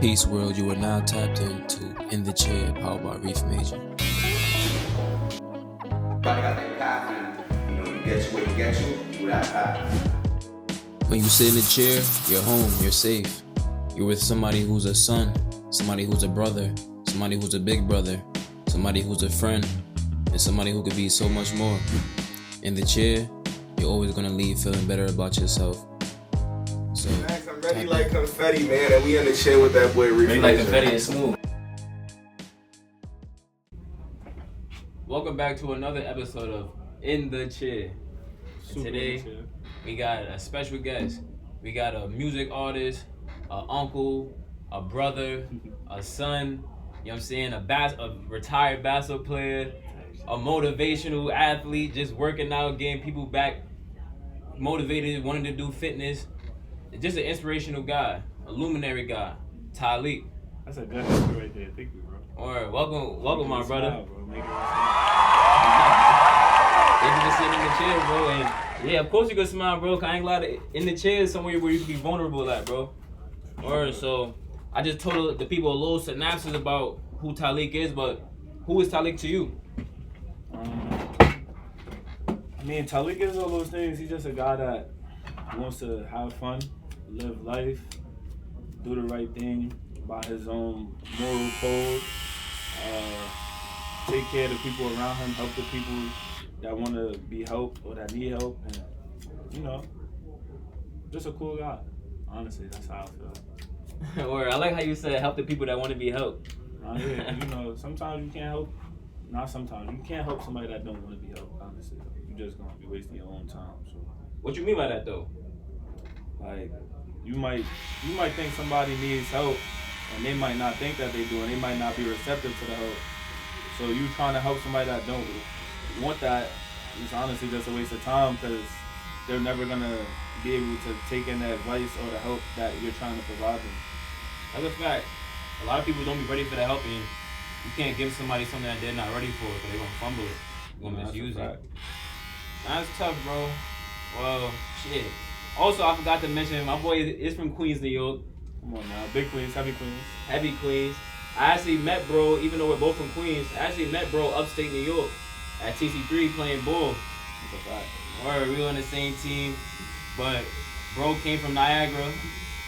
Peace world, you are now tapped into In the Chair, powered by Reef Major. Everybody got their path, and you get to where you get to through that path. When you sit in the chair, you're home, you're safe. You're with somebody who's a son, somebody who's a brother, somebody who's a big brother, somebody who's a friend, and somebody who could be so much more. In the chair, you're always gonna leave feeling better about yourself. So, Max, I'm ready like confetti, man, and we in the chair with that boy Reef. Ready like confetti and smooth. Welcome back to another episode of In the Chair. And today, we got a special guest. We got a music artist, an uncle, a brother, a son, you know what I'm saying, a retired basketball player, a motivational athlete, just working out, getting people back motivated, wanting to do fitness. Just an inspirational guy, a luminary guy, Talik. That's a good answer right there. Thank you, bro. Alright, welcome my brother. Smile, bro. Make it Thank you for sitting in the chair, bro. And yeah, of course you can smile, bro. 'Cause I ain't glad in the chair is somewhere where you can be vulnerable at, bro. Alright, so I just told the people a little synopsis about who Talik is, but who is Talik to you? I mean, Talik is all those things. He's just a guy that wants to have fun, live life, do the right thing by his own moral code, take care of the people around him, help the people that want to be helped or that need help, and, you know, just a cool guy. Honestly, that's how I feel. Or I like how you said help the people that want to be helped. Yeah, you know, sometimes you can't help. Not sometimes. You can't help somebody that don't want to be helped, honestly. You're just going to be wasting your own time. So, What you mean by that though? like, you might think somebody needs help, and they might not think that they do, and they might not be receptive to the help. So you trying to help somebody that don't want that is honestly just a waste of time, because they're never going to be able to take in the advice or the help that you're trying to provide them. That's a fact. A lot of people don't be ready for the help, and you can't give somebody something that they're not ready for, because they're gonna fumble it, they're gonna misuse it. That's tough, bro. Well, shit. Also, I forgot to mention, my boy is from Queens, New York. Come on now, big Queens, heavy Queens. Heavy Queens. I actually met bro, even though we're both from Queens, I actually met bro upstate New York at TC3 playing ball. That's a fact. Or we were on the same team, but bro came from Niagara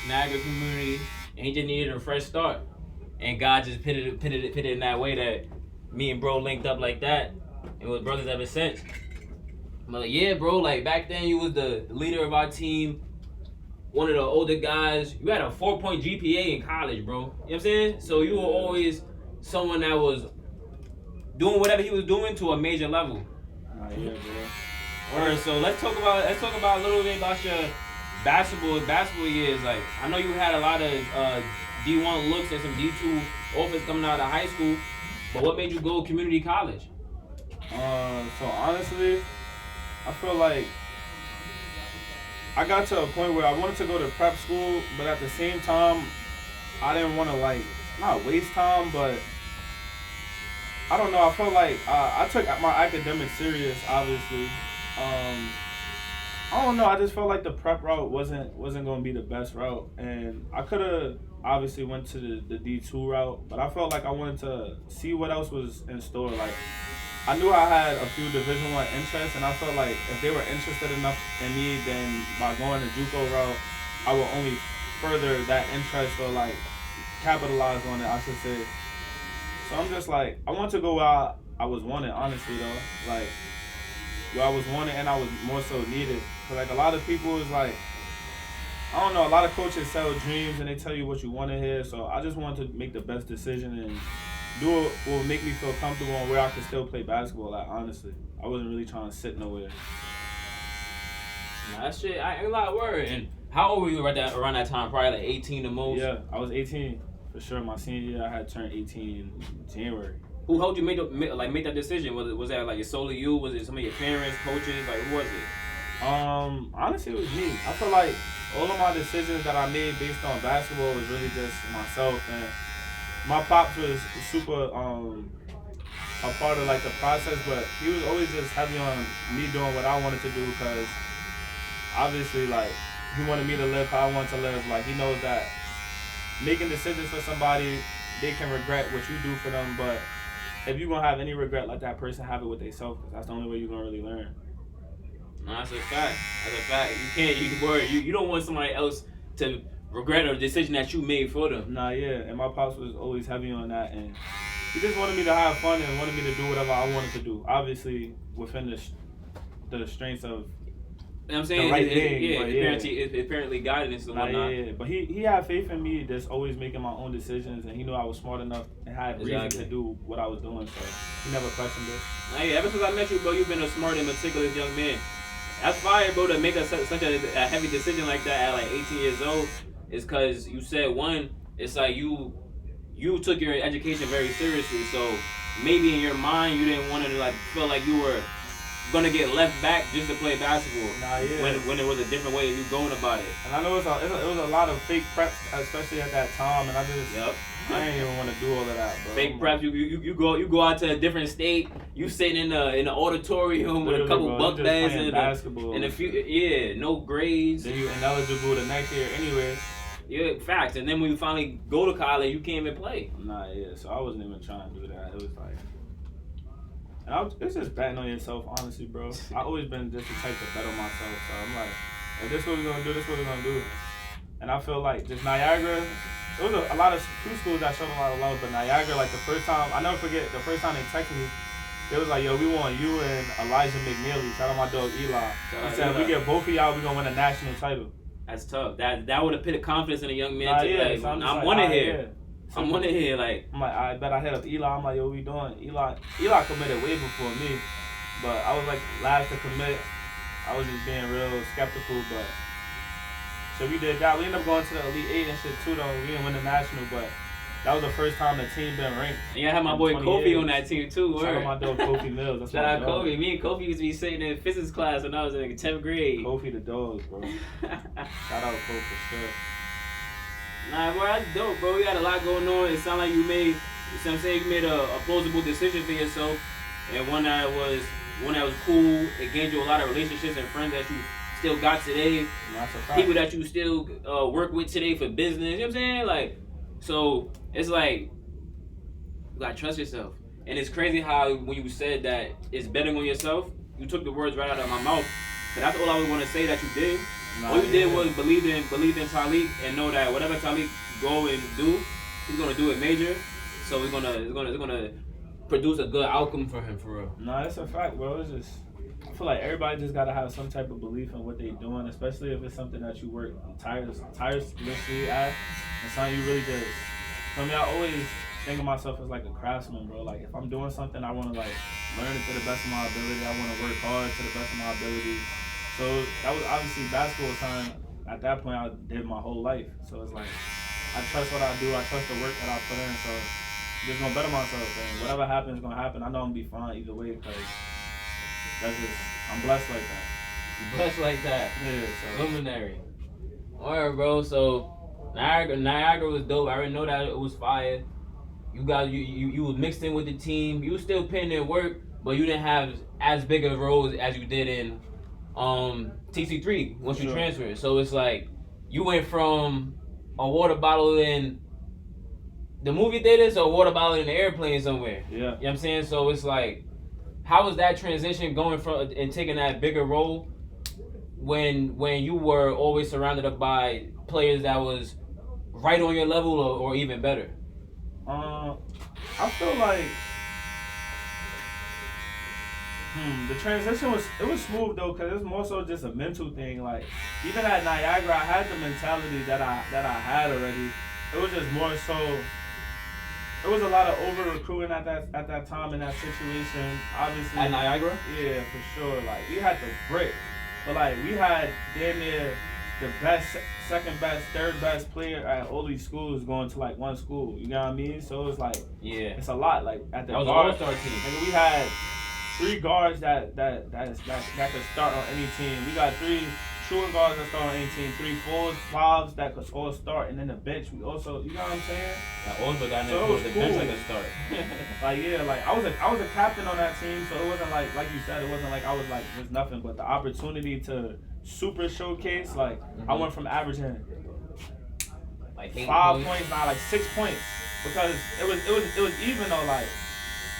community, and he just needed a fresh start. And God just put it in that way that me and bro linked up like that, and we're brothers ever since. But like, yeah, bro, like back then you was the leader of our team, one of the older guys. You had a 4.0 GPA in college, bro. You know what I'm saying? So you were always someone that was doing whatever he was doing to a major level. Yeah, bro. Alright, so let's talk about a little bit about your basketball years. Like, I know you had a lot of D1 looks and some D2 offers coming out of high school, but what made you go community college? So honestly, I feel like I got to a point where I wanted to go to prep school, but at the same time, I didn't want to, like, not waste time, but I don't know. I felt like I took my academics serious, obviously. I don't know. I just felt like the prep route wasn't going to be the best route, and I could have obviously went to the D2 route, but I felt like I wanted to see what else was in store. Like, I knew I had a few Division I interests, and I felt like if they were interested enough in me, then by going the JUCO route, I would only further that interest, or like capitalize on it, I should say. So I'm just like, I want to go where I was wanted, honestly though. Like, where I was wanted and I was more so needed. Cause like a lot of people is like, I don't know, a lot of coaches sell dreams and they tell you what you want to hear. So I just wanted to make the best decision and do what will make me feel comfortable and where I can still play basketball. Like, honestly, I wasn't really trying to sit nowhere. Nah, that shit, I ain't a lot of word. And how old were you around that time? Probably like 18 the most? Yeah, I was 18 for sure. My senior year, I had turned 18 in January. Who helped you make that decision? Was that like solely you? Was it some of your parents, coaches? Like, who was it? Honestly, it was me. I feel like all of my decisions that I made based on basketball was really just myself, and my pops was super a part of like the process, but he was always just heavy on me doing what I wanted to do, because obviously like he wanted me to live how I want to live. Like, he knows that making decisions for somebody, they can regret what you do for them. But if you're gonna have any regret, let that person have it with themselves, because that's the only way you're gonna really learn. Nah, that's a fact. That's a fact. You don't want somebody else to regret a decision that you made for them. Nah, yeah, and my pops was always heavy on that, and he just wanted me to have fun and wanted me to do whatever I wanted to do. Obviously, within the strengths of You know what I'm saying? The right thing, but It's apparently guidance and nah, whatnot. yeah. But he had faith in me, just always making my own decisions, and he knew I was smart enough and had reason Exactly. to do what I was doing, so he never questioned it. Nah, yeah, ever since I met you, bro, you've been a smart and meticulous young man. That's fire, bro, to make such a heavy decision like that at like 18 years old. Is because you said, one, it's like you took your education very seriously, so maybe in your mind you didn't want to like feel like you were gonna get left back just to play basketball. Nah, yeah. When there was a different way of you going about it. And I know it was a lot of fake preps, especially at that time, and I didn't even want to do all of that, bro. Fake preps, you go out to a different state. You sitting in the auditorium with a Literally, couple bro, buck you just bags playing and basketball. a few, yeah, no grades. Then you ineligible the next year anyway. Yeah, facts. And then when you finally go to college, you can't even play. Nah, yeah. So I wasn't even trying to do that. It was like, and it's just betting on yourself, honestly, bro. I always been just the type to bet on myself. So I'm like, if this what we're gonna do, this what we're gonna do. And I feel like just Niagara. There was a lot of two schools that showed a lot of love, but Niagara, like the first time, I never forget the first time they texted me. They was like, yo, we want you and Elijah McNeely. Shout out my dog Eli. He said, if we get both of y'all, we gonna win a national title. That's tough. That would have put a confidence in a young man Nah, to yeah, like, so I'm just I'm like, one of alright, here. yeah. So I'm one of here. Like, I'm like, I bet I hit up Eli. I'm like, yo, what we doing? Eli committed way before me, but I was like last to commit. I was just being real skeptical, but so we did that. We ended up going to the Elite Eight and shit too, though. We didn't win the national, but that was the first time the team been ranked. and you had my in boy 20 Kofi years. on that team too. Shout out Word. my dog Kofi Mills. That's Shout my out dog. Kofi. Me and Kofi used to be sitting in physics class when I was in 10th grade. Kofi the dogs, bro. Shout out Kofi for sure. Nah, bro, that's dope, bro. You had a lot going on. It sounded like you made, you know what I'm saying, you made a plausible decision for yourself, and one that was cool. It gained you a lot of relationships and friends that you still got today. That's a fact. People that you still work with today for business. You know what I'm saying? Like, so it's like you gotta trust yourself. And it's crazy how when you said that it's betting on yourself, you took the words right out of my mouth. But that's all I was gonna say that you did. All you did was believe in Talik and know that whatever Talik go and do, he's gonna do it major. So it's gonna produce a good outcome for him, for real. Nah, that's a fact, bro. It's just, I feel like everybody just gotta have some type of belief in what they're doing, especially if it's something that you work tirelessly at, and something you really just. I mean, I always think of myself as like a craftsman, bro. Like if I'm doing something, I wanna like learn it to the best of my ability. I wanna work hard to the best of my ability. So that was obviously basketball time. At that point, I did my whole life. So it's like I trust what I do. I trust the work that I put in. So I'm just gonna better myself. And whatever happens, gonna happen. I know I'm gonna be fine either way because that's just I'm blessed like that. Blessed like that. Yeah. So Luminary. Alright, bro. So Niagara was dope. I already know that it was fire. You guys, you was mixed in with the team. You was still putting in work, but you didn't have as big of roles as you did in TC3 once you Sure. transferred. So it's like you went from a water bottle in the movie theaters to a water bottle in the airplane somewhere. yeah. You know what I'm saying? So it's like, how was that transition going from and taking that bigger role when you were always surrounded up by players that was right on your level or even better? I feel like the transition was smooth though, cause it was more so just a mental thing. Like even at Niagara, I had the mentality that I had already. It was just more so. It was a lot of over recruiting at that time in that situation. Obviously At Niagara? Yeah, for sure. Like we had the brick, but like we had damn near the best, second best, third best player at all these schools going to like one school. You know what I mean? So it was like Yeah. it's a lot. Like at the That was an guard, all-star team. and we had 3 guards that could start on any team. We got 3 shooting guards that start on any team, 3 4s, 5s that could all start, and then the bench. We also, you know what I'm saying? I also got So it was the cool. bench like a start. Like yeah, like I was a captain on that team, so it wasn't like you said, it wasn't like I was like just nothing, but the opportunity to super showcase, like I went from averaging like Like 8 5 points, nah, like 6 points. Because it was even though, like,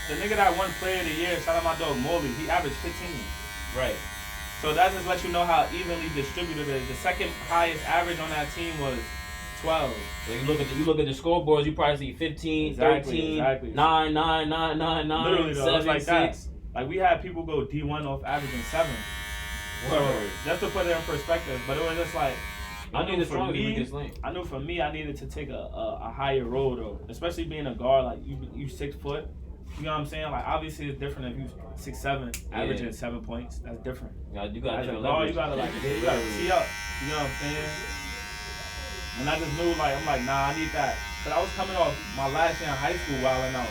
the nigga that won player of the year, shout out my dog Morley, he averaged 15. Right. So that just lets you know how evenly distributed it is. The second highest average on that team was 12. So you look at the scoreboards, you probably see 15, Exactly, 13, 9, 9, 9, 9, 9, Literally, though, 7, it's like 6. that. Like, we had people go D1 off averaging 7. So, Word. just to put it in perspective, but it was just like, I think the for strongest me, weakest link. I knew for me, I needed to take a higher road, though. Especially being a guard, like, you 6 foot. You know what I'm saying? Like, obviously, it's different if you 6'7", averaging 7 points. That's different. You got As a different guard, leverage. you gotta, like, you gotta tee up. You know what I'm saying? And I just knew, like, I'm like, nah, I need that. But I was coming off my last year in high school wilding out.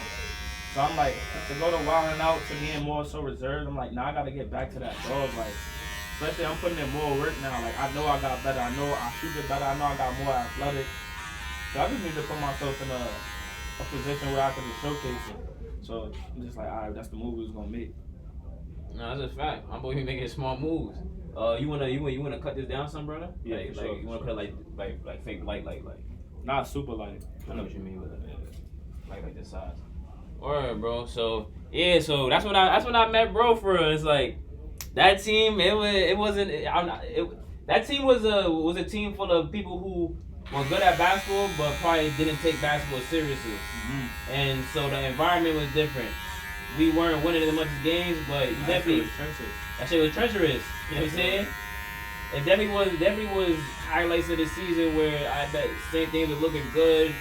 So I'm like, to go to wilding out to being more so reserved, I'm like, nah, I gotta get back to that dog. Like, especially I'm putting in more work now. Like, I know I got better. I know I shoot it better. I know I got more athletic. So I just need to put myself in a position where I can just showcase it. So I'm just like, all right, that's the move we was gonna make. No, that's a fact. My boy be making smart moves. You wanna cut this down some, brother? Yeah, like, for sure, you wanna for cut like fake light. Not super light. I know what you mean with it. Like this size. Alright, bro. So yeah, so that's when I met bro for real. It's like that team. That team was a team full of people who were good at basketball, but probably didn't take basketball seriously. Mm-hmm. And so the environment was different. We weren't winning as much as games, but you definitely that shit was treacherous. You know what I'm saying? It definitely was highlights of the season where I bet same thing was looking good.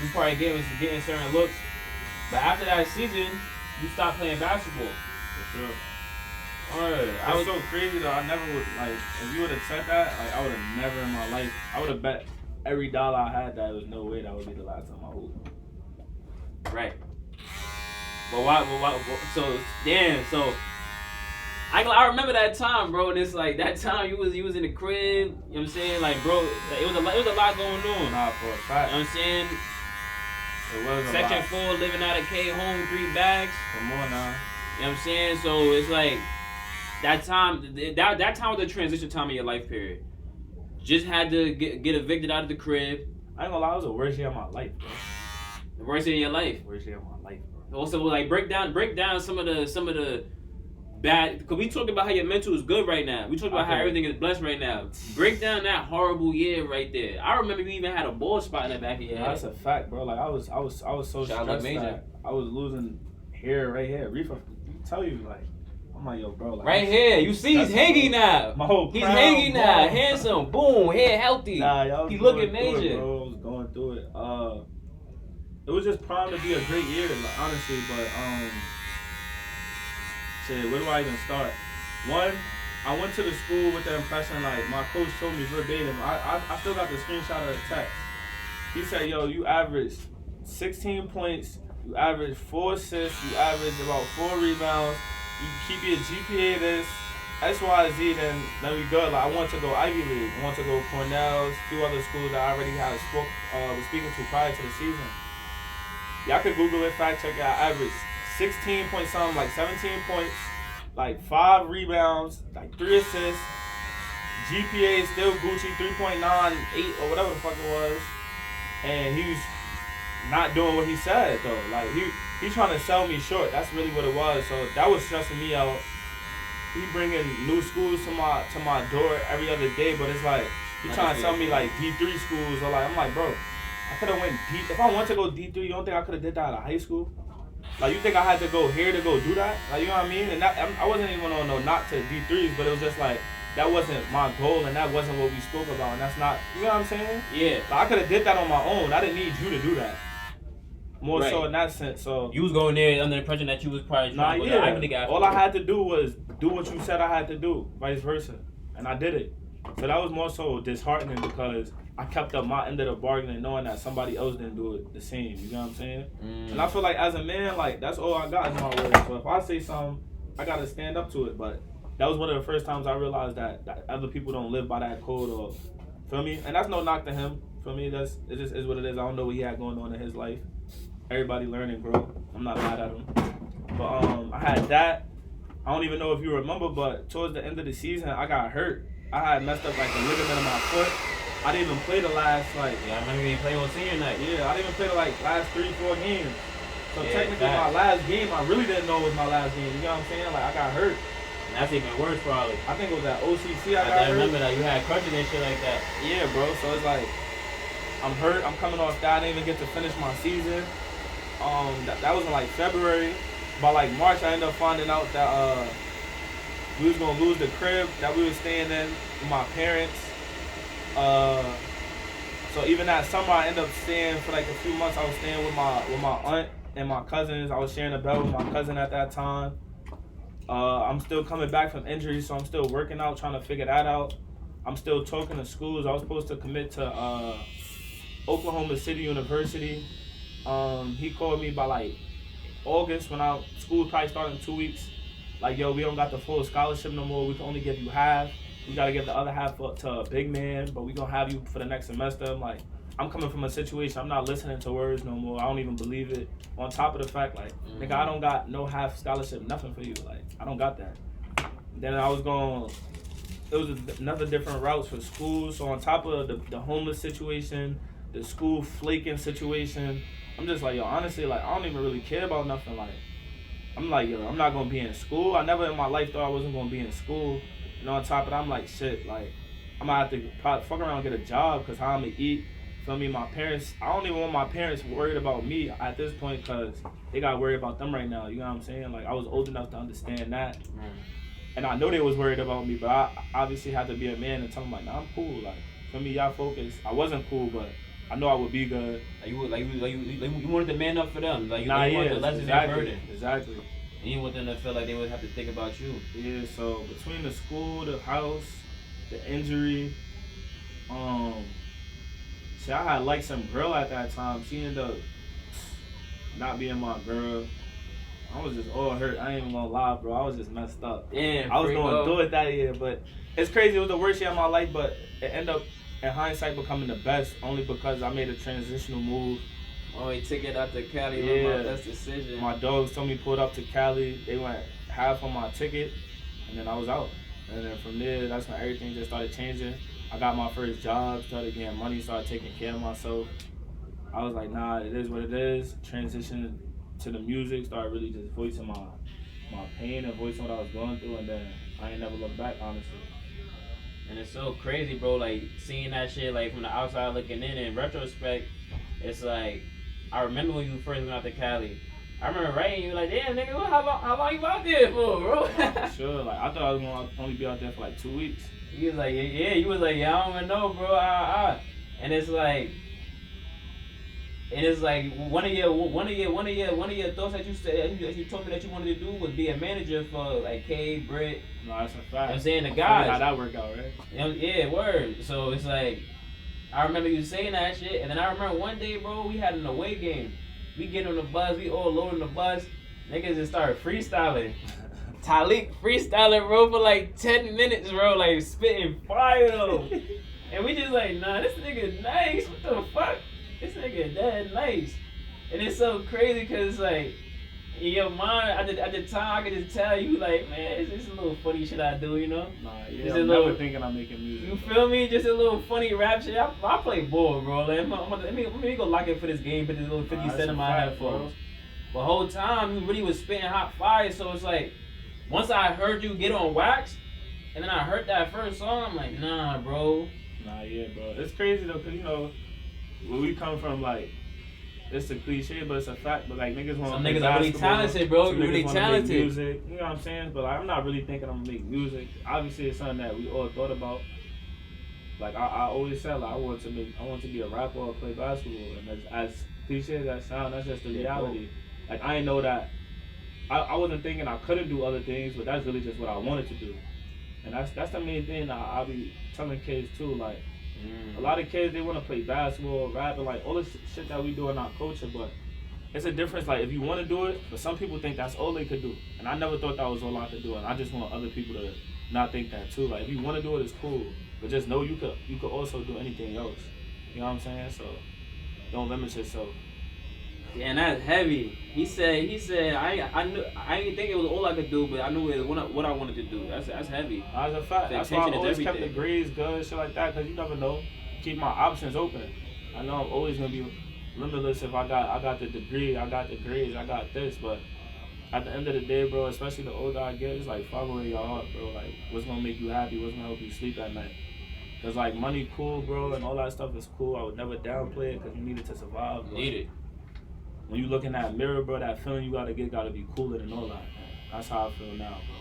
We probably getting certain looks, but after that season, you stopped playing basketball. For sure. Alright, I was so crazy though. I never would like if you would have said that, like I would have never in my life. I would have bet every dollar I had that there was no way that would be the last time I hooped. right. But why? So damn. So I remember that time, bro. And it's like that time you was in the crib. You know what I'm saying? Like, bro, it was a lot going on. Nah, for a You know fact. what I'm saying? It was a Section lot. 4, living out of K home, 3 bags. Come on now. You know what I'm saying? So it's like that time was the transition time of your life period. Just had to get evicted out of the crib. I ain't gonna lie, it was the worst year of my life, bro. The worst year of your life. Worst year of my life, bro. Also, like break down some of the bad. Cause we talked about how your mental is good right now. We talked about how Okay. everything is blessed right now. Break down that horrible year right there. I remember you even had a bald spot in the back of your That's head. a fact, bro. Like I was so Shout out stressed Major. that I was losing hair right here. Reefer, tell you like, I'm like, yo, bro. Like, Right here, you see he's That's hanging now. my whole He's crown hanging now, gone. handsome, boom, hair healthy. Nah, y'all was He going looking through major. It, bro. I was going through it. It was just primed to be a great year, like, honestly. But shit, where do I even start? One, I went to the school with the impression like my coach told me verbatim. I still got the screenshot of the text. He said, "Yo, you averaged 16 points. You averaged 4 assists. You averaged about 4 rebounds. You keep your GPA this." X, Y, Z, then we good. Like I want to go Ivy League. I want to go Cornell's, a few other schools that I already was speaking to prior to the season. Y'all could Google it, fact check it. I averaged 16 point something, like 17 points, like 5 rebounds, like 3 assists. GPA is still Gucci, 3.98 or whatever the fuck it was. And he was not doing what he said though. Like he trying to sell me short. That's really what it was. So that was stressing me out. He bringing new schools to my door every other day, but it's like he trying to sell me like D3 schools or like I'm like, bro, I could have went D. If I want to go D3, you don't think I could have did that out of high school? Like you think I had to go here to go do that? Like you know what I mean? And that, I wasn't even on no knock to D3s, but it was just like that wasn't my goal and that wasn't what we spoke about, and that's not, you know what I'm saying? Yeah. Like, I could have did that on my own. I didn't need you to do that. More Right. so in that sense. So You was going there under the impression that you was probably nah, trying to go to Ivy League yeah. after. All I had to do was do what you said I had to do, vice versa, and I did it. So that was more so disheartening because I kept up my end of the bargain, knowing that somebody else didn't do it the same. You know what I'm saying? And I feel like as a man, like that's all I got is my word. So if I say something, I gotta stand up to it. But that was one of the first times I realized that other people don't live by that code, or feel me. And that's no knock to him. For me, it just is what it is. I don't know what he had going on in his life. Everybody learning, bro. I'm not mad at him. But I had that. I don't even know if you remember, but towards the end of the season, I got hurt. I had messed up like the ligament in my foot. I didn't even play the last like. Yeah, I remember you playing on senior night. Yeah, I didn't even play the like last 3-4 games. So Yeah, technically, my last game, I really didn't know it was my last game. You know what I'm saying? Like I got hurt. And that's even worse, probably. I think it was at OCC. I got I hurt. remember that you had crutches and shit like that. Yeah, bro. So it's like I'm hurt. I'm coming off that. I didn't even get to finish my season. That was in like February. By like March, I ended up finding out that we was gonna lose the crib that we were staying in with my parents. So even that summer, I ended up staying for like a few months. I was staying with my aunt and my cousins. I was sharing a bed with my cousin at that time. I'm still coming back from injury, so I'm still working out, trying to figure that out. I'm still talking to schools. I was supposed to commit to Oklahoma City University. He called me by like August when school probably started in 2 weeks. Like, yo, we don't got the full scholarship no more. We can only give you half. We got to give the other half to a big man, but we going to have you for the next semester. I'm like, I'm coming from a situation, I'm not listening to words no more. I don't even believe it. On top of the fact, like, nigga, I don't got no half scholarship, nothing for you. Like, I don't got that. Then I was going, it was another different routes for school. So on top of the homeless situation, the school flaking situation, I'm just like, yo, honestly, like, I don't even really care about nothing. Like, I'm like, yo, I'm not going to be in school. I never in my life thought I wasn't going to be in school. And on top of that, I'm like, shit, like, I'm going to have to probably fuck around and get a job because how I'm going to eat. Feel me? My parents, I don't even want my parents worried about me at this point because they got worried about them right now. You know what I'm saying? Like, I was old enough to understand that. And I know they was worried about me, but I obviously had to be a man and tell them, like, nah, I'm cool. Like, for me, y'all focus. I wasn't cool, but I know I would be good. You wanted to man up for them. Like, you wanted to lessen exactly, their burden. Exactly. And you want them to feel like they would have to think about you. Yeah, so between the school, the house, the injury, see, I had like some girl at that time. She ended up not being my girl. I was just all hurt. I ain't even gonna lie, bro. I was just messed up. Damn, I was gonna do it that year, but it's crazy. It was the worst year of my life, but it ended up, in hindsight, becoming the best only because I made a transitional move. Oh, he took it out to Cali. Yeah. My best decision. My dogs told me to pull it up to Cali. They went half on my ticket, and then I was out. And then from there, that's when everything just started changing. I got my first job, started getting money, started taking care of myself. I was like, nah, it is what it is. Transitioned to the music, started really just voicing my pain and voicing what I was going through, and then I ain't never looked back, honestly. And it's so crazy, bro, like, seeing that shit, like, from the outside looking in retrospect, it's like, I remember when you first went out to Cali. I remember writing you like, damn, nigga, how long you out there for, bro? Sure, like, I thought I was going to only be out there for like 2 weeks. He was like, yeah, you was like, yeah, I don't even know, bro, And it's like, one of your thoughts that you said, you told me that you wanted to do was be a manager for like K, Britt. No, that's a fact. You know what I'm saying, the guys. How that work out, right? You know, yeah, word. So it's like, I remember you saying that shit, and then I remember one day, bro, we had an away game. We get on the bus, we all loading the bus. Niggas just started freestyling. Talik freestyling, bro, for like 10 minutes, bro, like spitting fire though. And we just like, nah, this nigga nice. What the fuck? This nigga that nice. And it's so crazy because it's like, in your mind, at the time, I could just tell you, like, man, it's just a little funny shit I do, you know? Nah, yeah, just I'm a little, never thinking I'm making music. You feel me? Just a little funny rap shit. I play ball, bro. Like, let me go lock it for this game, put this little 50 cent in my headphones. The whole time, you really was spitting hot fire, so it's like, once I heard you get on wax, and then I heard that first song, I'm like, nah, bro. Nah, yeah, bro. It's crazy, though, because, you know, where we come from, like, it's a cliche, but it's a fact. But like niggas want to play basketball. Some niggas are really talented, bro. Some really talented. Make music, you know what I'm saying? But like, I'm not really thinking I'm gonna make music. Obviously, it's something that we all thought about. Like I always said, like I want to be a rapper or play basketball. And as cliche as that sound, that's just the reality. Like I ain't know that. I wasn't thinking I couldn't do other things, but that's really just what I wanted to do. And that's the main thing I'll be telling kids too. Like. A lot of kids, they want to play basketball, rap, and like all this shit that we do in our culture, but it's a difference. Like if you want to do it, but some people think that's all they could do, and I never thought that was all I could do, and I just want other people to not think that too. Like if you want to do it, it's cool, but just know you could also do anything else. You know what I'm saying? So don't limit yourself. Yeah, and that's heavy. He said I didn't think it was all I could do, but I knew it was what I wanted to do. That's heavy. That's a fact. That's why I always kept the grades good, shit like that, because you never know. keep my options open. I know I'm always gonna be limitless if I got the degree, I got the grades, I got this, but at the end of the day, bro, especially the older I get, it's like following your heart, bro. Like, what's gonna make you happy? What's gonna help you sleep at night? Cause like money cool, bro, and all that stuff is cool. I would never downplay it, cause you need it to survive. Bro. Need it. When you look in that mirror, bro, that feeling you gotta get gotta be cooler than all that. Man. That's how I feel now, bro.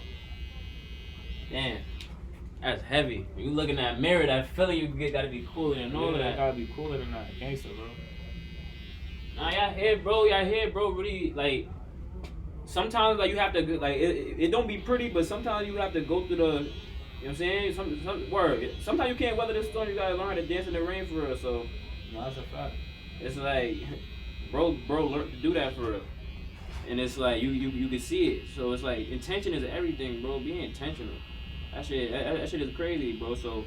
Damn. That's heavy. When you look in that mirror, that feeling you get gotta be cooler than all of that. Gotta be cooler than that. Gangster, bro. Nah, y'all here, bro, really, like, sometimes, like, you have to, like, it don't be pretty, but sometimes you have to go through the, you know what I'm saying? Sometimes you can't weather the storm, you gotta learn how to dance in the rain for real, so. No, that's a fact. It's like, bro, learn to do that for real. And it's like, you can see it. So it's like, intention is everything, bro. Be intentional. That shit is crazy, bro. So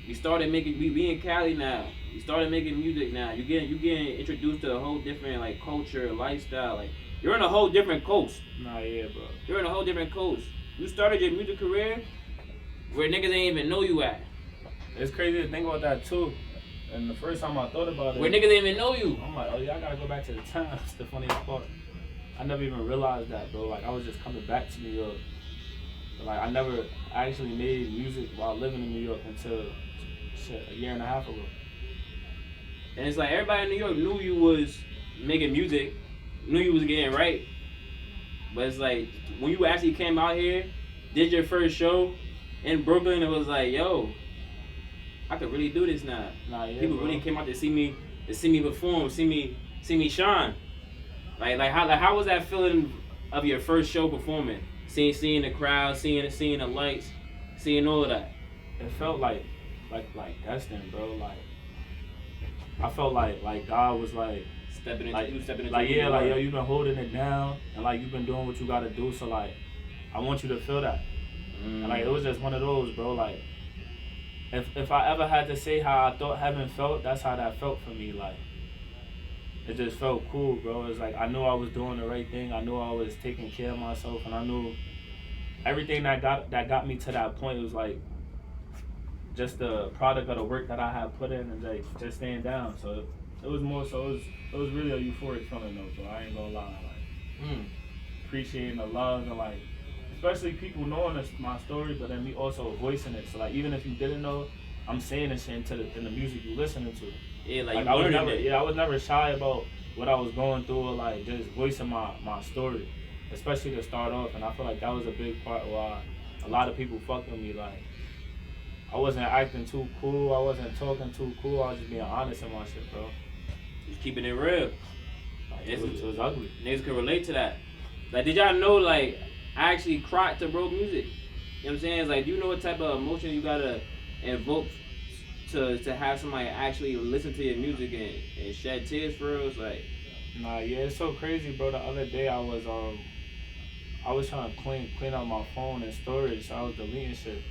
we started making, we in Cali now. We started making music now. You getting introduced to a whole different like culture, lifestyle. Like you're in a whole different coast. Nah, yeah, bro. You're in a whole different coast. You started your music career where niggas ain't even know you at. It's crazy to think about that too. And the first time I thought about it, where niggas ain't even know you. I'm like, oh yeah, I gotta go back to the time. That's the funniest part. I never even realized that, bro. Like I was just coming back to New York. But, like I never actually made music while living in New York until a year and a half ago. And it's like everybody in New York knew you was making music, knew you was getting right. But it's like when you actually came out here, did your first show in Brooklyn, it was like, yo, I could really do this now. Nah, yeah, people bro. really came out to see me perform, see me shine. Like how was that feeling of your first show performing? Seeing the crowd, seeing the lights, seeing all of that. It felt like destined, bro. Like I felt like God was like stepping into like yeah, like yo, you've been holding it down and like you've been doing what you gotta do. So like I want you to feel that. And like it was just one of those, bro. Like if I ever had to say how I thought heaven felt, that's how that felt for me. Like it just felt cool, bro. It's like I knew I was doing the right thing. I knew I was taking care of myself, and I knew everything that got me to that point was like just the product of the work that I had put in and like just staying down. So it was more so it was really a euphoric feeling though. So I ain't gonna lie, like appreciating the love and like especially people knowing my story, but then me also voicing it. So like even if you didn't know, I'm saying this shit in the music you listening to. Yeah, like I was never shy about what I was going through or like just voicing my story, especially to start off. And I feel like that was a big part why a lot of people fucked with me. Like I wasn't acting too cool, I wasn't talking too cool, I was just being honest in my shit, bro. Just keeping it real. Like, it was ugly. Niggas can relate to that. Like, did y'all know, like, I actually cried to Bro music? You know what I'm saying? It's like, do you know what type of emotion you gotta invoke to have somebody actually listen to your music and shed tears for real? It's like, nah, yeah, it's so crazy, bro. The other day I was trying to clean up my phone and storage, so I was deleting shit.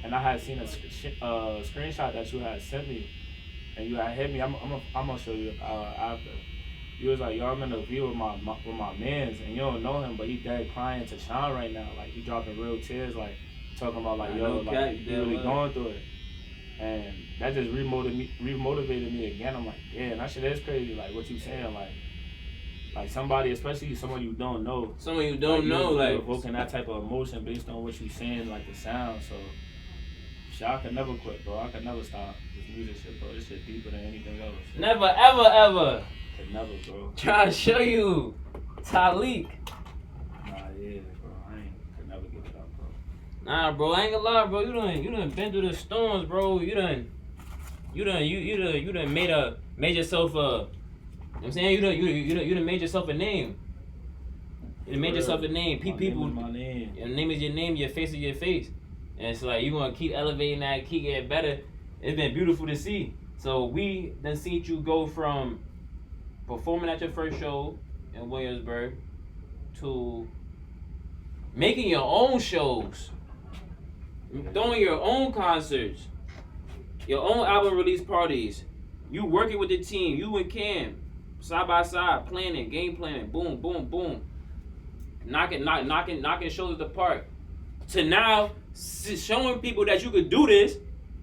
And I had seen a screenshot that you had sent me, and you had hit me. I'm gonna show you after. You was like, yo, I'm in the view with my mans, and you don't know him, but he dead crying to Sean right now. Like he dropping real tears, like talking about like, yo, like he really going through it. And that just remotivated me again. I'm like, yeah, that shit is crazy. Like what you saying, like somebody, especially someone you don't know. Someone you don't know, like evoking that type of emotion based on what you saying, like the sound. So. Shit, I could never quit, bro. I could never stop this music shit, bro. This shit deeper than anything else. Never, ever. Could never, bro. Trying to show you, Talik. Nah, yeah, bro. I could never give it up, bro. Nah, bro. I ain't gonna lie, bro. You done been through the storms, bro. You done made yourself a. You know what I'm saying? You done made yourself a name. You done made yourself a name. People. My name. Your name is your name. Your face is your face. And it's like, you want to keep elevating that, keep getting better. It's been beautiful to see. So we then seen you go from performing at your first show in Williamsburg to making your own shows, throwing your own concerts, your own album release parties. You working with the team, you and Cam, side by side, planning, game planning, boom, boom, boom. Knocking shows apart. To now showing people that you could do this,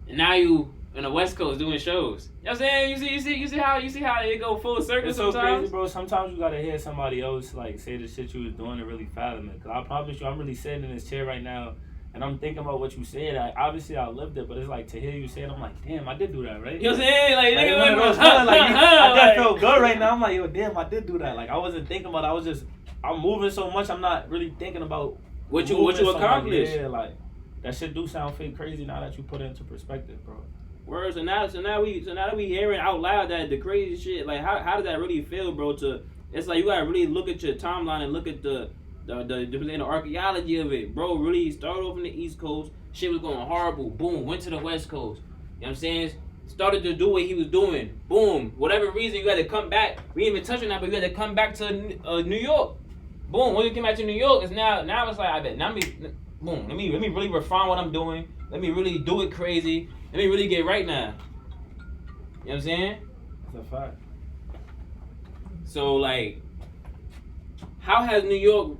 and now you in the West Coast doing shows. You know what I'm saying? You see how it go full circle It's so sometimes? crazy, bro. Sometimes you gotta hear somebody else like say the shit you was doing to really fathom it. Cause I promise you, I'm really sitting in this chair right now, and I'm thinking about what you said. Obviously, I lived it, but it's like to hear you say it, I'm like, damn, I did do that, right? You know what I'm saying? Like, Like, nigga, one of those like, feelings, like, I like, feel good right now. I'm like, yo, damn, I did do that. Like, I wasn't thinking about it. I'm moving so much, I'm not really thinking about what you moving so much. accomplished. Yeah, like, that shit do sound fake crazy now that you put it into perspective, bro. Words, so now that we hearing out loud that the crazy shit, like how does that really feel, bro? It's like you gotta really look at your timeline and look at the archaeology of it, bro. Really started off in the East Coast, shit was going horrible, boom, went to the West Coast. You know what I'm saying? Started to do what he was doing, boom. Whatever reason you had to come back. We didn't even touch on that, but you had to come back to New York. Boom. When you came back to New York, it's now it's like I bet now boom. Let me really refine what I'm doing. Let me really do it crazy. Let me really get right now. You know what I'm saying? That's a fact. So like, how has New York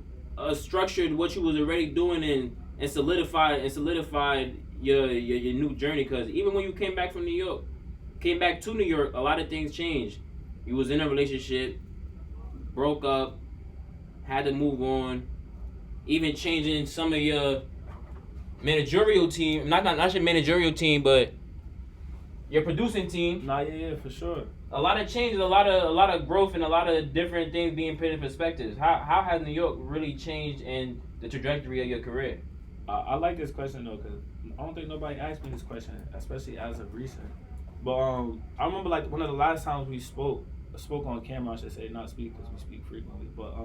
structured what you was already doing and solidified your new journey? Because even when you came back to New York, a lot of things changed. You was in a relationship, broke up, had to move on, even changing some of your managerial team, not your managerial team, but your producing team. Nah, yeah, for sure. A lot of changes, a lot of growth, and a lot of different things being put in perspectives. How has New York really changed in the trajectory of your career? I like this question though, cause I don't think nobody asked me this question, especially as of recent. But I remember like one of the last times we spoke on camera. I should say, not speak because we speak frequently. But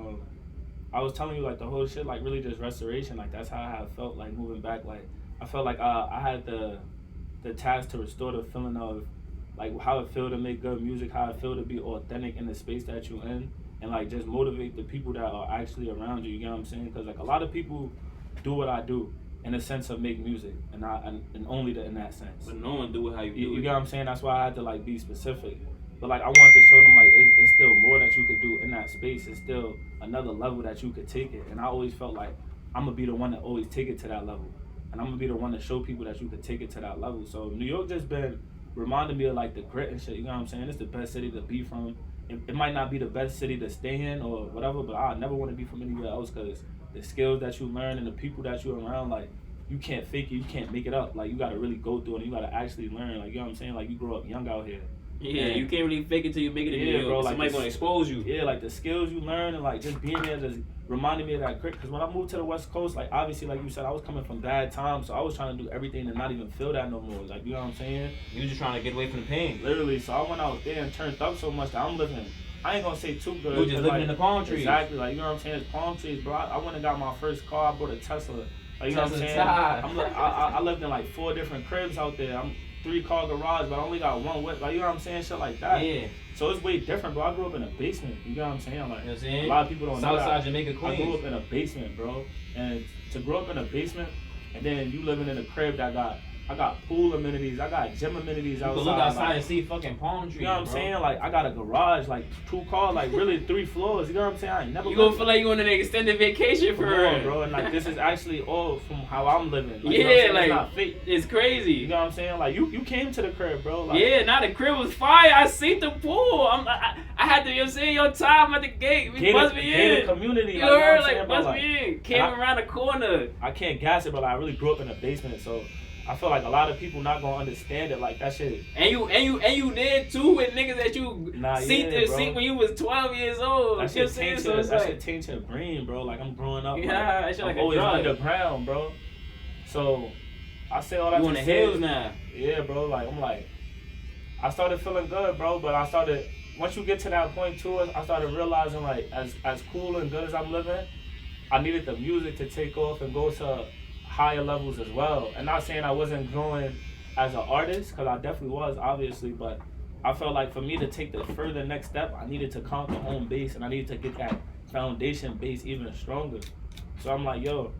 I was telling you like the whole shit, like really just restoration. Like that's how I have felt like moving back. Like I felt like I had the task to restore the feeling of like how it feel to make good music, how it feel to be authentic in the space that you're in, and like just motivate the people that are actually around you. You get what I'm saying? Because like a lot of people do what I do in a sense of make music, and only in that sense. But no one do it how you do You it. get what I'm saying? That's why I had to like be specific. But like I wanted to show them like it's still more that you could do in that space. It's still another level that you could take it. And I always felt like I'm gonna be the one to always take it to that level. And I'm gonna be the one to show people that you could take it to that level. So New York just been reminding me of like the grit and shit. You know what I'm saying? It's the best city to be from. It might not be the best city to stay in or whatever, but I never want to be from anywhere else because the skills that you learn and the people that you're around, like you can't fake it, you can't make it up. Like you gotta really go through it and you gotta actually learn. Like you know what I'm saying? Like you grow up young out here. Yeah, And you can't really fake it till you make it in New York. bro, like somebody's gonna expose you. Yeah, like the skills you learn and like just being there just reminded me of that grit. Because when I moved to the West Coast, like obviously, like you said, I was coming from bad times, so I was trying to do everything and not even feel that no more. Like you know what I'm saying? You just trying to get away from the pain. Literally, so I went out there and turned up so much that I'm living. I ain't gonna say too good. You just living like, in the palm trees. Exactly, like you know what I'm saying? It's palm trees, bro. I went and got my first car. I bought a Tesla. Like you know what I'm saying? I lived in like 4 different cribs out there. I'm 3-car garage, but I only got 1 whip. Like you know what I'm saying? Shit like that. Yeah. So it's way different, bro. I grew up in a basement. You know what I'm saying? Like You know what I'm saying? a lot of people don't know Southside that. Jamaica, I Queens. grew up in a basement, bro. And to grow up in a basement, and then you living in a crib that I got pool amenities, I got gym amenities outside. You can look outside like, and see fucking palm trees. you know what I'm bro. saying? Like I got a garage, like 2 cars, like really 3 floors. You know what I'm saying? I ain't never. You gonna feel like you on an extended vacation for Come on, real, bro. And like this is actually all from how I'm living. Like, Yeah, you know what I'm saying? like It's not fake. it's crazy. You know what I'm saying? Like you came to the crib, bro. Like, Yeah, now the crib was fire. I seen the pool. I had to, you know what I'm saying, your time at the gate. We buzz me gated in. community. You like, know heard, what I'm saying, like, bro? buzz me in. Came around the corner. I can't gas it, but like, I really grew up in a basement, so I feel like a lot of people not gonna understand it. Like that shit. And you did too with niggas that you seen when you was 12 years old. That You know shit what I'm saying? taints So your, it's that like, shit taints your brain, bro. Like I'm growing up. yeah, like, that shit I'm like a always drug. underground, bro. So I say all that. You on to the say, hills now. Yeah, bro. Like I'm like, I started feeling good, bro. But once you get to that point too, I started realizing like as cool and good as I'm living, I needed the music to take off and go to higher levels as well. And not saying I wasn't growing as an artist, because I definitely was, obviously, but I felt like for me to take the further next step, I needed to conquer home base and I needed to get that foundation base even stronger. So I'm like, yo,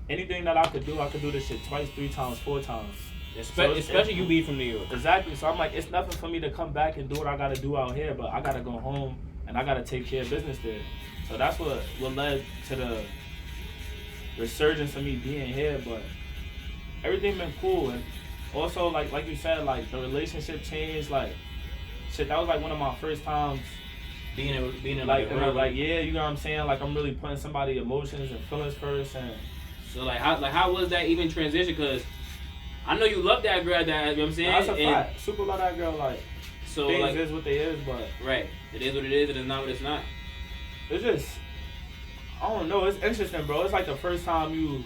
anything that I could do this shit 2, 3 times, 4 times. Especially you being from New York. Exactly. So I'm like, it's nothing for me to come back and do what I gotta do out here, but I gotta go home and I gotta take care of business there. So that's what led to the resurgence of me being here. But everything been cool, and also like you said, like the relationship changed. Like shit, that was like one of my first times being in like like a real, like yeah, you know what I'm saying? Like I'm really putting somebody emotions and feelings first. And so how was that even transition? Cause I know you love that girl. That, you know what I'm saying? that's a fact. Super love that girl. Like So things like, is what they is, but right, it is what it is. It is not what it's not. it's just, I don't know. It's interesting, bro. It's like the first time you.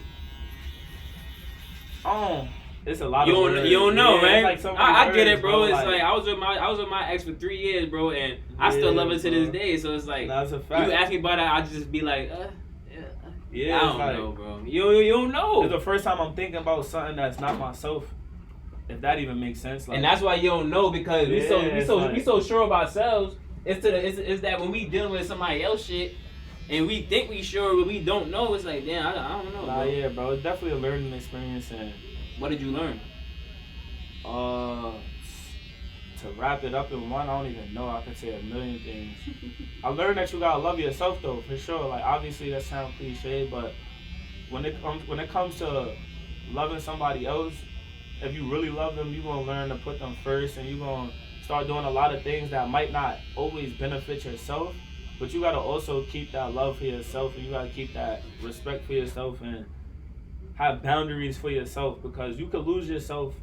It's a lot You of don't, words. you don't know, Yeah, man. it's like so many I get words, it, bro. It's Like like I was with my ex for 3 years, bro, and I still Yeah, love her to this bro. day. So it's like, That's a fact. you ask me about it, I just be like, yeah, I it's don't like, know, bro. You don't know. It's the first time I'm thinking about something that's not myself. If that even makes sense. Like, And that's why you don't know, because we Yeah, so sure of ourselves. It's that when we dealing with somebody else shit and we think we sure but we don't know, it's like, damn, I don't know. Nah, Bro. yeah, bro. It's definitely a learning experience, and What did you learn? to wrap it up in one, I don't even know. I could say a million things. I learned that you gotta love yourself though, for sure. Like obviously that sounds cliche, but when it comes to loving somebody else, if you really love them, you're gonna learn to put them first, and you're gonna start doing a lot of things that might not always benefit yourself, but you gotta also keep that love for yourself, and you gotta keep that respect for yourself, and have boundaries for yourself, because you could lose yourself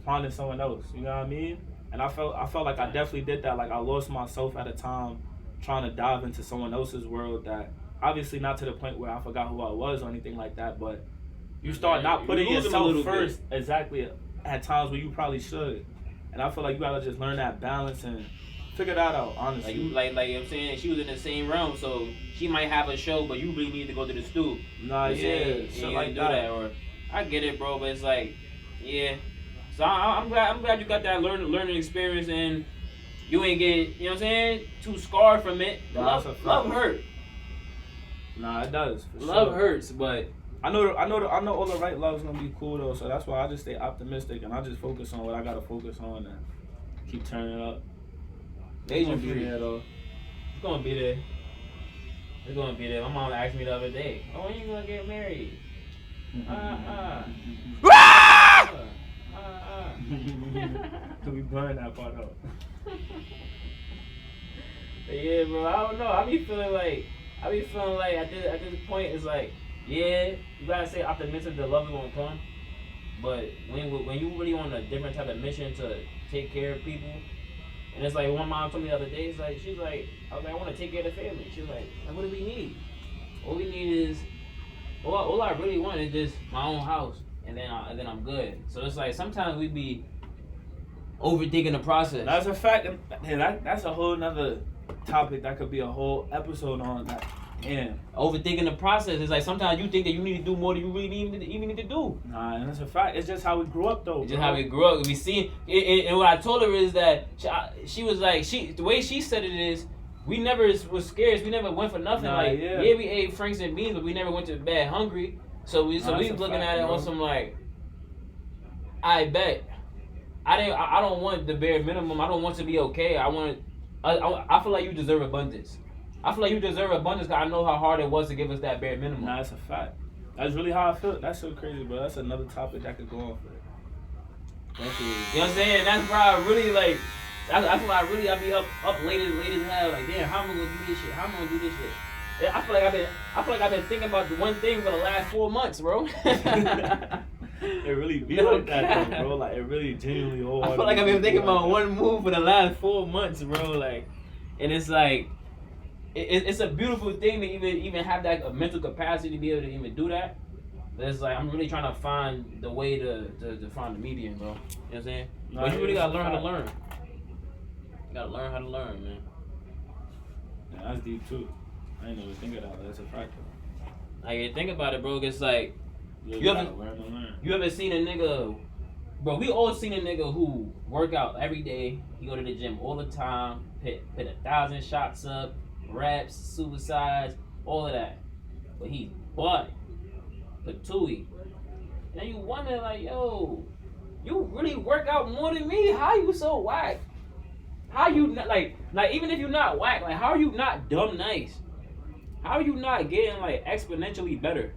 finding someone else. You know what I mean? And I felt like I definitely did that. Like I lost myself at a time trying to dive into someone else's world, that obviously not to the point where I forgot who I was or anything like that, but you start not You putting lose them a yourself little first exactly at times where you probably should. And I feel like you gotta just learn that balance and figure that out, honestly. Like you know what I'm saying, she was in the same realm, so she might have a show, but you really need to go to the stool. Nah, You know what I'm yeah, saying? shit You like do that. Or I get it, bro, but it's like, yeah. So I'm glad you got that learning experience, and you ain't get, you know what I'm saying, too scarred from it. Nah, that's a fact. Love hurt. Nah, it does. For Love sure. hurts, but I know all the right love's gonna be cool though, so that's why I just stay optimistic and I just focus on what I gotta focus on and keep turning up. Asian It's gonna be beauty. there though. It's gonna be there. It's gonna be there. My mom asked me the other day, "Oh, when you gonna get married?" We burn that part out. But yeah, bro. I don't know. I be feeling like at this point it's like, yeah, you gotta stay optimistic that love is gonna come. But when you really on a different type of mission to take care of people, and it's like one mom told me the other day, she's like, I was like, I want to take care of the family. She was like, what do we need? All we need is, all I really want is just my own house, and then I'm good. So it's like sometimes we be overthinking the process. That's a fact, and that's a whole nother topic that could be a whole episode on that. Damn. Overthinking the process. It's like sometimes you think that you need to do more than you really even need to do. Nah, and that's a fact. It's just how we grew up though. It's just bro. how we grew up. We see it, and what I told her is that she was like, the way she said it is, we never was scared. We never went for nothing. Nah, like yeah. we ate Franks and beans, but we never went to bed hungry. So we Nah, was that's a looking fact, at it bro. on some like, I bet. I don't want the bare minimum. I don't want to be okay. I feel like you deserve abundance. I feel like you deserve abundance because I know how hard it was to give us that bare minimum. Nah, that's a fact. That's really how I feel. That's so crazy, bro. That's another topic that could go on for. That's You know what I'm saying? That's why I really like. That's why I be up late as hell. Like, damn, how am I gonna do this shit? How am I gonna do this shit? Yeah, I feel like I've been thinking about the one thing for the last 4 months, bro. It really be No like that, cap. though, bro. Like it really genuinely whole. I feel like I've been thinking about one move for the last 4 months, bro. Like, and it's like, it's a beautiful thing to even have that mental capacity to be able to even do that. But it's like I'm really trying to find the way to find the medium, bro. You know what I'm saying? Nah, But you really it's gotta a learn how to fact. learn. You gotta learn how to learn, man. Yeah, that's deep too. I ain't never think of that. That's a fact. Though. Like, think about it, bro. It's like, You You gotta ever- learn to learn. you ever seen a nigga, bro, we all seen a nigga who work out every day. He go to the gym all the time, put 1,000 shots up, reps, suicides, all of that. But he bought Patooey. And then you wonder, like, yo, you really work out more than me? How you so whack? How you not, like even if you're not whack, like, how are you not dumb nice? How are you not getting, like, exponentially better?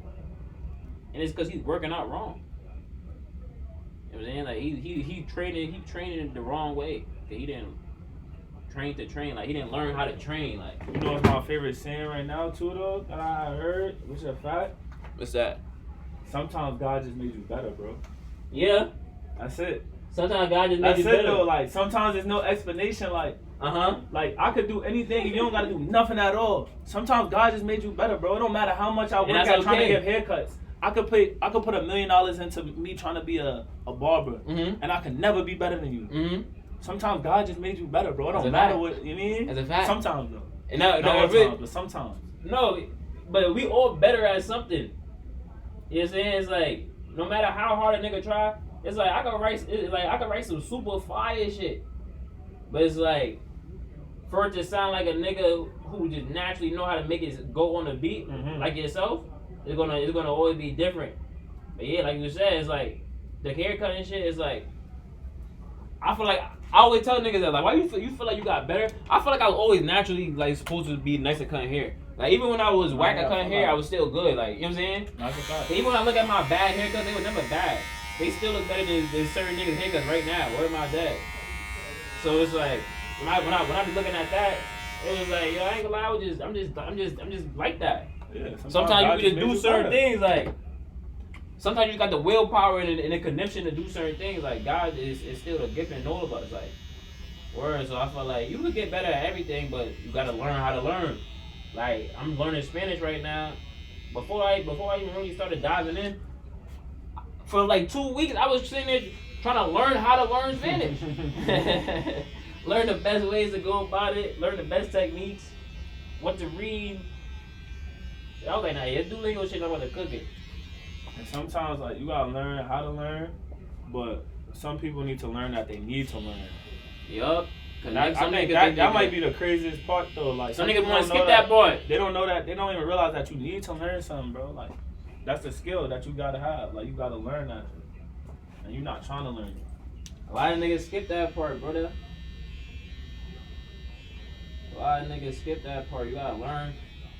And it's because he's working out wrong. You know what I'm saying? Like he training the wrong way. He didn't train to train. Like he didn't learn how to train. Like You know what's my favorite saying right now too though that I heard, which is a fact. what's that? Sometimes God just made you better, bro. Yeah. That's it. Sometimes God just made That's you it better. though. Like sometimes there's no explanation. Like Uh-huh. I could do anything. You don't gotta do nothing at all. Sometimes God just made you better, bro. It don't matter how much I work that's at trying to okay. give haircuts. I could put $1 million into me trying to be a barber, Mm-hmm. and I can never be better than you. Mm-hmm. Sometimes God just made you better, bro. It That's don't a matter fact. what you mean. That's a fact. Sometimes though. And Not no, all really, times, but sometimes. no, but we all better at something. You know what I'm saying? It's like no matter how hard a nigga try, it's like I can write some super fire shit. But it's like for it to sound like a nigga who just naturally know how to make it go on the beat, Mhm. like yourself, it's gonna always be different. But yeah, like you said, it's like the haircut and shit is like I feel like I always tell niggas that like why you feel like you got better? I feel like I was always naturally like supposed to be nice at cutting hair. Like even when I was whack at cutting hair, I was still good. Like you know what I'm saying? That's a fact. But even when I look at my bad haircuts, they were never bad. They still look better than certain niggas' haircuts right now. Where my dad? So it's like when I be looking at that, it was like yo, I ain't gonna lie, I'm just like that. Yeah, Sometimes God you can just made do you certain better. things like. Sometimes you got the willpower and the connection to do certain things. Like God is still a gift in all of us. Like word. So I feel like you could get better at everything, but you gotta learn how to learn. Like I'm learning Spanish right now. Before I even really started diving in, for like 2 weeks I was sitting there trying to learn how to learn Spanish. Learn the best ways to go about it. Learn the best techniques. What to read. I was like, nah, yeah, Duolingo shit. I'm about to cook it. And sometimes like you gotta learn how to learn, but some people need to learn that they need to learn. Yup. And I think that might be the craziest part though. Like Some niggas people want to don't know skip that part. They don't know that. They don't even realize that you need to learn something, bro. Like that's the skill that you gotta have. Like you gotta learn that, and you're not trying to learn it. A lot of niggas skip that part, brother. A lot of niggas skip that part. You gotta learn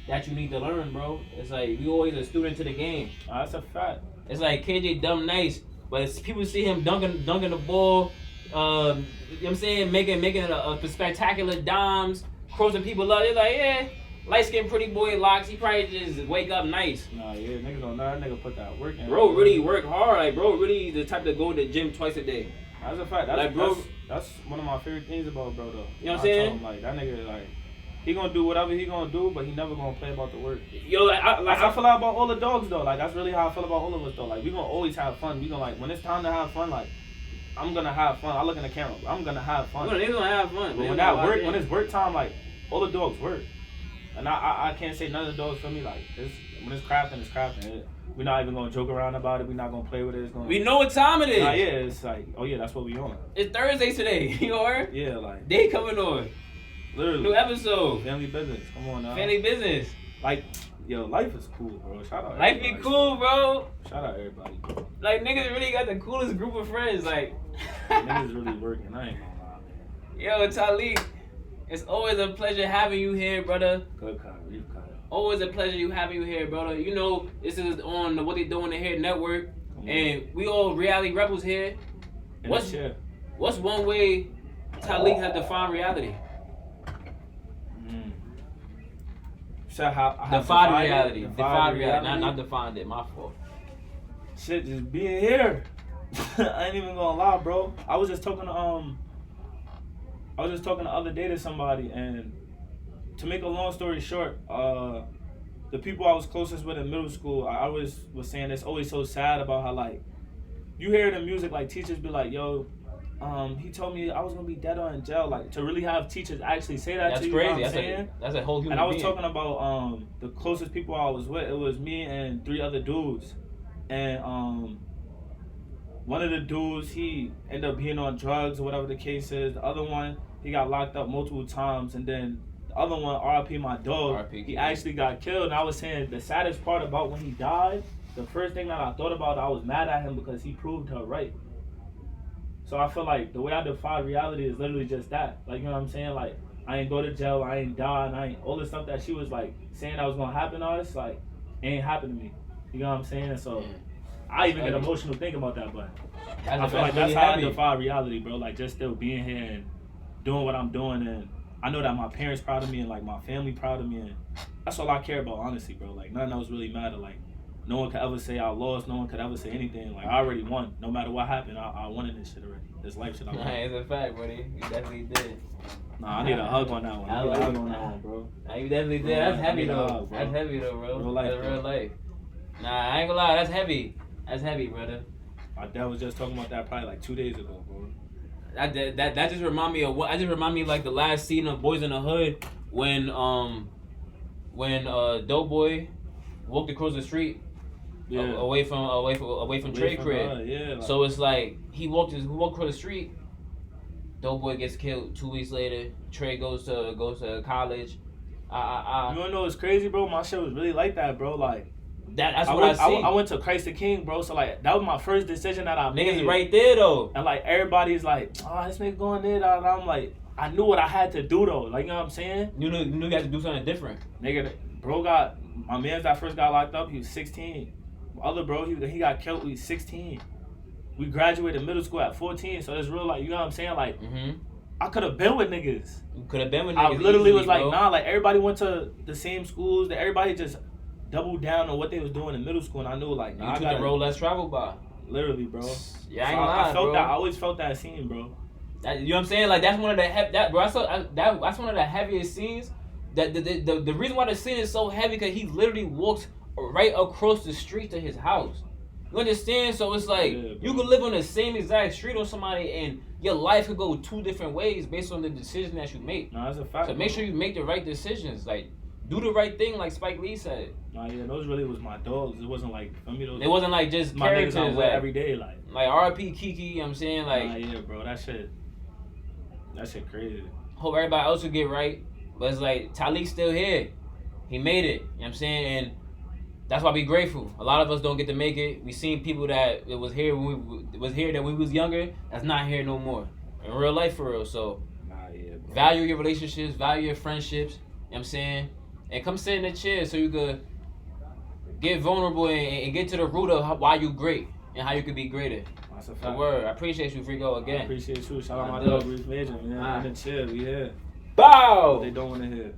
that you need to learn, bro. It's like you always a student to the game. That's a fact. It's like KJ dumb nice, but it's, people see him dunking the ball. You know what I'm saying, making a spectacular dimes, crossing people up. They're like, yeah, light skinned pretty boy locks. He probably just wake up nice. Nah, yeah, niggas don't know that nigga put that work in. Bro really work hard. Like bro really the type to go to the gym twice a day. That's a fact. That's, Like, bro- that's one of my favorite things about bro though. You know what I'm I saying? tell him, like that nigga like he gonna do whatever he gonna do, but he never gonna play about the work. Yo, I feel like about all the dogs though. Like that's really how I feel about all of us though. Like we gonna always have fun. We gonna like when it's time to have fun. Like I'm gonna have fun. I look in the camera. I'm gonna have fun. They're gonna have fun. But when that work, when it's work time, like all the dogs work. And I can't say none of the dogs feel me. Like when it's crafting, it's crafting. We're not even gonna joke around about it. We're not gonna play with it. It's gonna. We know what time it is. Nah, yeah, it's like oh yeah, that's what we on. It's Thursday today. You heard? Yeah, like Day coming on. literally. New episode. Family business. Come on now. Family business. Like yo, life is cool, bro. Shout out. Life be everybody. cool, bro. Shout out everybody. Like niggas really got the coolest group of friends. Like Niggas really working. I ain't gonna lie, man. yo, Talik, it's always a pleasure having you here, brother. Good cut. Reef cut. Always a pleasure having you here, brother. You know this is on the What They Doing Here network, and we all reality rebels here. In What's the chair. what's one way Talik has defined reality? So how I have Defined defined it? reality. Defined reality. reality. Not defined it. My fault. Shit, just being here. I ain't even gonna lie, bro. I was just talking the other day to somebody, and to make a long story short, the people I was closest with in middle school, I always was saying it's always so sad about how like you hear the music, like teachers be like, yo, he told me I was gonna be dead or in jail. Like to really have teachers actually say that That's to you, crazy. you know what I'm saying? That's a whole human And I was being. talking about the closest people I was with. It was me and 3 other dudes, and one of the dudes he ended up being on drugs or whatever the case is. The other one he got locked up multiple times, and then the other one, R.I.P. my dog, R.I.P. he actually got killed. And I was saying the saddest part about when he died, the first thing that I thought about, I was mad at him because he proved her right. So I feel like the way I define reality is literally just that. Like, you know what I'm saying? Like, I ain't go to jail, I ain't die, and I ain't all the stuff that she was like saying that was gonna happen to us, like, ain't happened to me. You know what I'm saying? So I even get emotional thinking about that, but I feel like really that's how heavy. I defy reality, bro. Like just still being here and doing what I'm doing, and I know that my parents proud of me and like my family proud of me, and that's all I care about, honestly, bro. Like nothing else really matter. Like no one could ever say I lost. No one could ever say anything. Like I already won. No matter what happened, I wanted this shit already. This life shit I Nah, won. it's a fact, buddy. You definitely did. Nah, I need a hug on that one. I need a hug on that one, bro. Nah, you definitely did. Bro, That's I heavy need a though. hug, bro. That's heavy though, bro. Real life, That's bro. real life. Nah, I ain't gonna lie. That's heavy. That's heavy, brother. My dad was just talking about that probably like 2 days ago, bro. That just remind me of what I just remind me of, like the last scene of Boys in the Hood when Doughboy walked across the street Yeah. away from Trey crib. Yeah. Like, So it's like he walked across the street. Doughboy gets killed 2 weeks later. Trey goes to college. you wanna know what's crazy, bro? My shit was really like that, bro. Like That's I what went, I see. I went to Christ the King, bro. So like that was my first decision that I made. Niggas right there though. And like everybody's like, oh, this nigga going there. And I'm like, I knew what I had to do though. Like you know what I'm saying? You knew you had to do something different. Nigga, bro got my man's that first got locked up. He was 16. My other bro, he got killed. He was 16. We graduated middle school at 14. So it's real like you know what I'm saying? Like I could have been with niggas. You could have been with I niggas. literally easily, was like, bro. nah. Like everybody went to the same schools. That everybody just doubled down on what they was doing in middle school, and I knew like, nah, You I took got the road less traveled by. literally, bro. Yeah, I ain't So gonna lie, I felt bro. that. I always felt that scene, bro. You know what I'm saying? Like that's one of the that's one of the heaviest scenes. That the reason why the scene is so heavy because he literally walks right across the street to his house. You understand? So it's like Yeah, bro. you could live on the same exact street on somebody, and your life could go 2 different ways based on the decision that you make. Nah, that's a fact. So make bro. sure you make the right decisions. Like do the right thing, like Spike Lee said. Nah, yeah, those really was my dogs. It wasn't like for me. Those It wasn't like just my niggas characters. I with Like, every day. Like, RP Kiki. You know what I'm saying? Like nah, yeah, bro. That shit crazy. hope everybody else will get right. But it's like Talik's still here. He made it. You know what I'm saying? And that's why we grateful. A lot of us don't get to make it. We seen people that it was here when we was younger. That's not here no more. In real life for real. So Nah, yeah, bro. value your relationships, value your friendships. You know what I'm saying? And come sit in the chair so you could get vulnerable and get to the root of why you great and how you could be greater. That's a The fact. word. I appreciate you, Frico, I again. appreciate you. Shout out I my do. dog, Reese Major, man. Ah. In the chill, we here. Bow! What they don't want to hear.